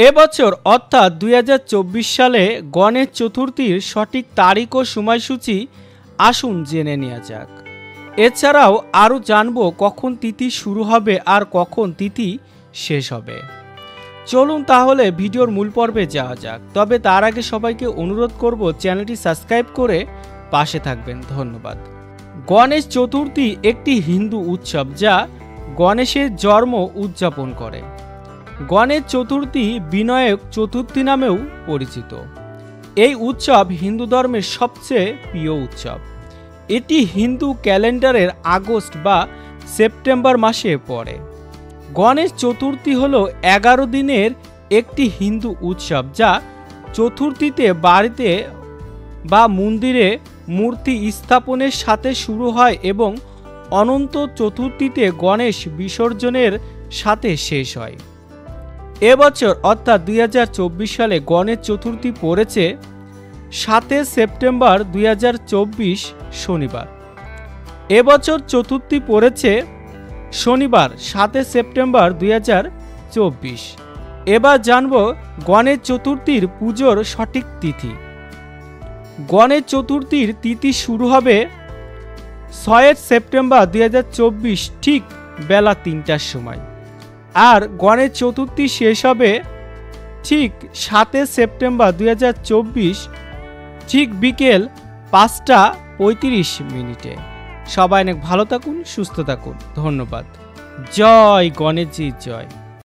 এবছর অর্থাৎ 2024 সালে গণেশ চতুর্থীর সঠিক তারিখ ও সময়সূচি আসুন জেনে নেওয়া যাক। এছাড়াও আরও জানব কখন তিথি শুরু হবে আর কখন তিথি শেষ হবে। চলুন তাহলে ভিডিওর মূল পর্বে যাওয়া যাক। তবে তার আগে সবাইকে অনুরোধ করব চ্যানেলটি সাবস্ক্রাইব করে পাশে থাকবেন। ধন্যবাদ। গণেশ চতুর্থী একটি হিন্দু উৎসব যা গণেশের জন্ম উদযাপন করে। গণেশ চতুর্থী বিনায়ক চতুর্থী নামেও পরিচিত। এই উৎসব হিন্দু ধর্মের সবচেয়ে প্রিয় উৎসব। এটি হিন্দু ক্যালেন্ডারের আগস্ট বা সেপ্টেম্বর মাসে পড়ে। গণেশ চতুর্থী হল 11 দিনের একটি হিন্দু উৎসব যা চতুর্থীতে বাড়িতে বা মন্দিরে মূর্তি স্থাপনের সাথে শুরু হয় এবং অনন্ত চতুর্থীতে গণেশ বিসর্জনের সাথে শেষ হয়। এবছর অর্থাৎ 2024 সালে গণেশ চতুর্থী পড়েছে 7 সেপ্টেম্বর 2024 শনিবার। এবছর চতুর্থী পড়েছে শনিবার 7 সেপ্টেম্বর 2024। এবার জানব গণেশ চতুর্থীর পুজোর সঠিক তিথি। গণেশ চতুর্থীর তিথি শুরু হবে 6 সেপ্টেম্বর 2024 ঠিক বেলা 3টার সময়, আর গণেশ চতুর্থী শেষ হবে ঠিক 7 সেপ্টেম্বর 2024 ঠিক বিকেল 5টা 35 সবাই অনেক ভালো থাকুন, সুস্থ থাকুন। ধন্যবাদ। জয় গণেশজি জয়।